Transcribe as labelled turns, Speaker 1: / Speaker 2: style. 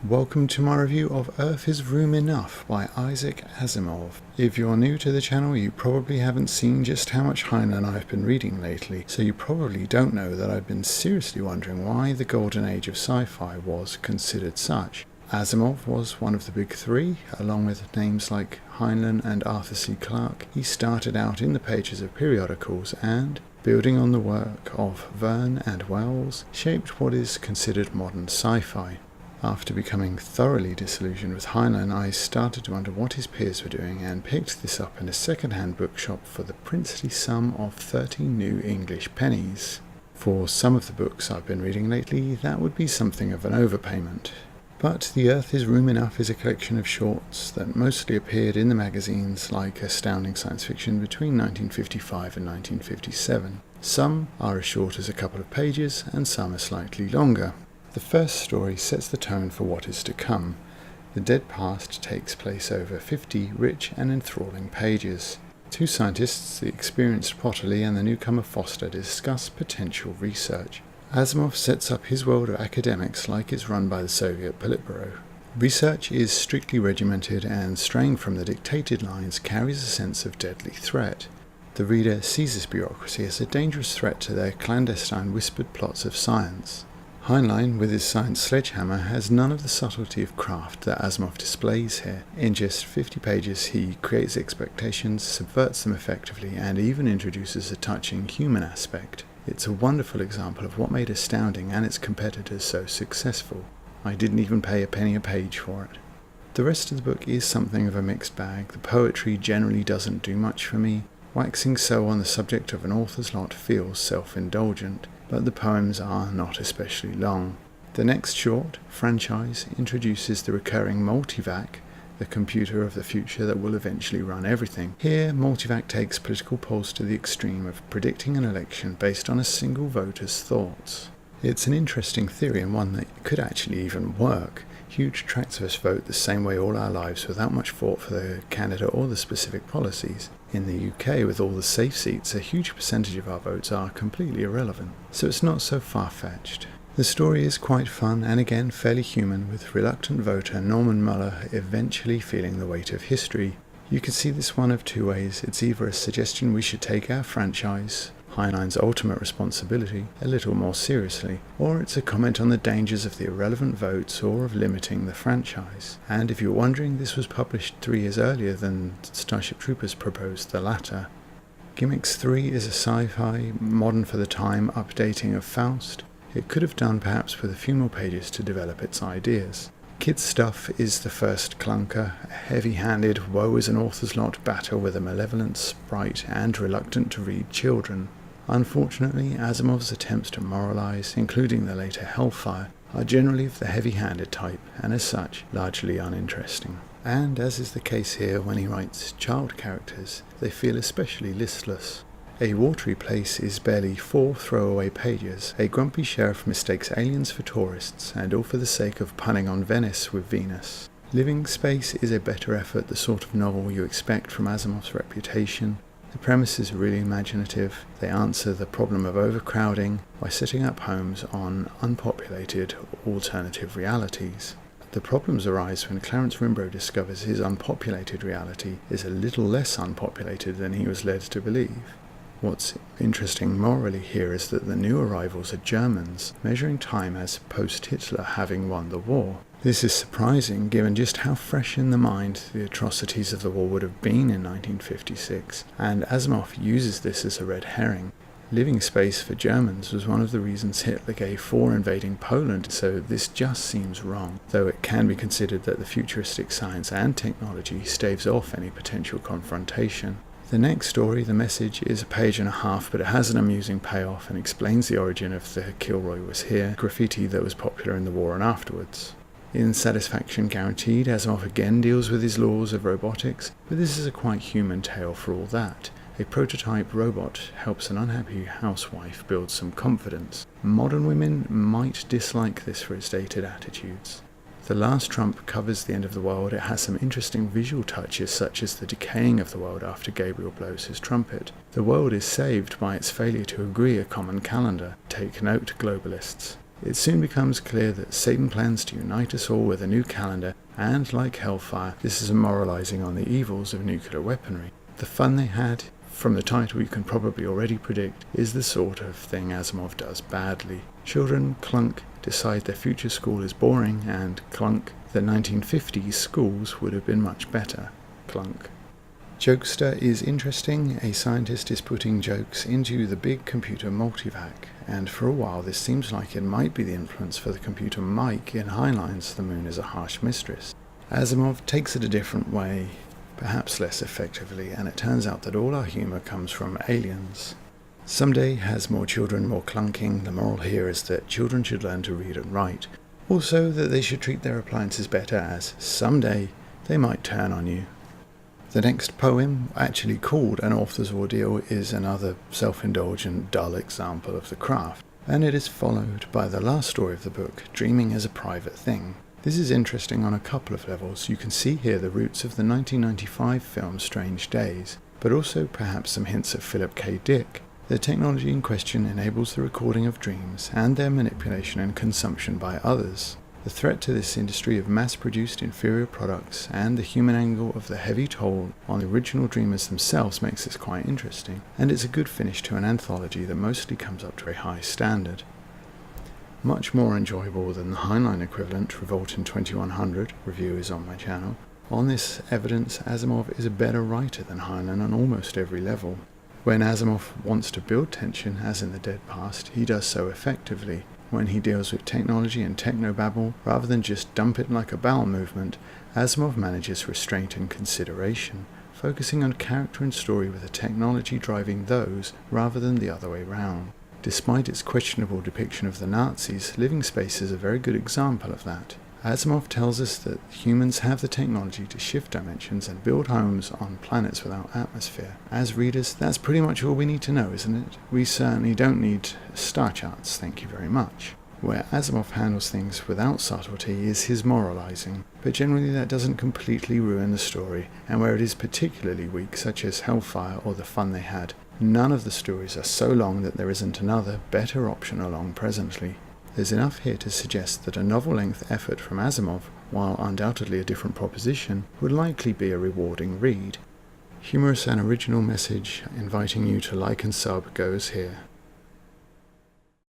Speaker 1: Welcome to my review of Earth is Room Enough by Isaac Asimov. If you're new to the channel, you probably haven't seen just how much Heinlein I've been reading lately, so you probably don't know that I've been seriously wondering why the golden age of sci-fi was considered such. Asimov was one of the big three, along with names like Heinlein and Arthur C. Clarke. He started out in the pages of periodicals and, building on the work of Verne and Wells, shaped what is considered modern sci-fi. After becoming thoroughly disillusioned with Heinlein, I started to wonder what his peers were doing and picked this up in a second-hand bookshop for the princely sum of 30 new English pennies. For some of the books I've been reading lately, that would be something of an overpayment. But The Earth is Room Enough is a collection of shorts that mostly appeared in the magazines like Astounding Science Fiction between 1955 and 1957. Some are as short as a couple of pages, and some are slightly longer. The first story sets the tone for what is to come. The dead past takes place over 50 rich and enthralling pages. Two scientists, the experienced Potterly and the newcomer Foster, discuss potential research. Asimov sets up his world of academics like it's run by the Soviet Politburo. Research is strictly regimented, and straying from the dictated lines carries a sense of deadly threat. The reader sees this bureaucracy as a dangerous threat to their clandestine whispered plots of science. Heinlein, with his science sledgehammer, has none of the subtlety of craft that Asimov displays here. In just 50 pages he creates expectations, subverts them effectively, and even introduces a touching human aspect. It's a wonderful example of what made Astounding and its competitors so successful. I didn't even pay a penny a page for it. The rest of the book is something of a mixed bag. The poetry generally doesn't do much for me. Waxing so on the subject of an author's lot feels self-indulgent, but the poems are not especially long. The next short, Franchise, introduces the recurring multivac, the computer of the future that will eventually run everything. Here, multivac takes political polls to the extreme of predicting an election based on a single voter's thoughts. It's an interesting theory, and one that could actually even work. Huge tracts of us vote the same way all our lives without much thought for the candidate or the specific policies. In the UK, with all the safe seats, a huge percentage of our votes are completely irrelevant, so it's not so far-fetched. The story is quite fun and again fairly human, with reluctant voter Norman Muller eventually feeling the weight of history. You can see this one of two ways. It's either a suggestion we should take our franchise, Heinlein's ultimate responsibility, a little more seriously, or it's a comment on the dangers of the irrelevant votes or of limiting the franchise. And if you're wondering, this was published 3 years earlier than Starship Troopers proposed the latter. Gimmicks 3 is a sci-fi, modern for the time, updating of Faust. It could have done perhaps with a few more pages to develop its ideas. Kids Stuff is the first clunker, a heavy-handed, woe is an author's lot battle with a malevolent sprite and reluctant-to-read children. Unfortunately, Asimov's attempts to moralize, including the later Hellfire, are generally of the heavy-handed type, and as such, largely uninteresting. And as is the case here when he writes child characters, they feel especially listless. A Watery Place is barely 4 throwaway pages. A grumpy sheriff mistakes aliens for tourists, and all for the sake of punning on Venice with Venus. Living Space is a better effort, the sort of novel you expect from Asimov's reputation. The premise is really imaginative. They answer the problem of overcrowding by setting up homes on unpopulated alternative realities. The problems arise when Clarence Rimbaud discovers his unpopulated reality is a little less unpopulated than he was led to believe. What's interesting morally here is that the new arrivals are Germans, measuring time as post-Hitler having won the war. This is surprising given just how fresh in the mind the atrocities of the war would have been in 1956, and Asimov uses this as a red herring. Living Space for Germans was one of the reasons Hitler gave for invading Poland, so this just seems wrong, though it can be considered that the futuristic science and technology staves off any potential confrontation. The next story, The Message, is a page and a half, but it has an amusing payoff and explains the origin of the Kilroy Was Here graffiti that was popular in the war and afterwards. In Satisfaction Guaranteed, Asimov again deals with his laws of robotics, but this is a quite human tale for all that. A prototype robot helps an unhappy housewife build some confidence. Modern women might dislike this for its dated attitudes. The Last Trump covers the end of the world. It has some interesting visual touches, such as the decaying of the world after Gabriel blows his trumpet. The world is saved by its failure to agree a common calendar. Take note, globalists. It soon becomes clear that Satan plans to unite us all with a new calendar, and like Hellfire, this is a moralizing on the evils of nuclear weaponry. The fun they had, from the title you can probably already predict, is the sort of thing Asimov does badly. Children, clunk, decide their future school is boring, and clunk, the 1950s schools would have been much better. Clunk. Jokester is interesting. A scientist is putting jokes into the big computer multivac, and for a while this seems like it might be the influence for the computer Mike in Highline's The Moon is a Harsh Mistress. Asimov takes it a different way, perhaps less effectively, and it turns out that all our humour comes from aliens. Someday has more children, more clunking. The moral here is that children should learn to read and write. Also that they should treat their appliances better, as someday they might turn on you. The next poem, actually called An Author's Ordeal, is another self-indulgent, dull example of the craft, and it is followed by the last story of the book, Dreaming as a Private Thing. This is interesting on a couple of levels. You can see here the roots of the 1995 film Strange Days, but also perhaps some hints of Philip K. Dick. The technology in question enables the recording of dreams and their manipulation and consumption by others. The threat to this industry of mass-produced inferior products and the human angle of the heavy toll on the original dreamers themselves makes this quite interesting, and it's a good finish to an anthology that mostly comes up to a high standard. Much more enjoyable than the Heinlein equivalent, Revolt in 2100, review is on my channel. On this evidence, Asimov is a better writer than Heinlein on almost every level. When Asimov wants to build tension, as in The Dead Past, he does so effectively. When he deals with technology and technobabble, rather than just dump it like a bowel movement, Asimov manages restraint and consideration, focusing on character and story with the technology driving those rather than the other way round. Despite its questionable depiction of the Nazis, Living Space is a very good example of that. Asimov tells us that humans have the technology to shift dimensions and build homes on planets without atmosphere. As readers, that's pretty much all we need to know, isn't it? We certainly don't need star charts, thank you very much. Where Asimov handles things without subtlety is his moralizing, but generally that doesn't completely ruin the story, and where it is particularly weak, such as Hellfire or The Fun They Had, none of the stories are so long that there isn't another, better option along presently. There's enough here to suggest that a novel-length effort from Asimov, while undoubtedly a different proposition, would likely be a rewarding read. Humorous and original message inviting you to like and sub goes here.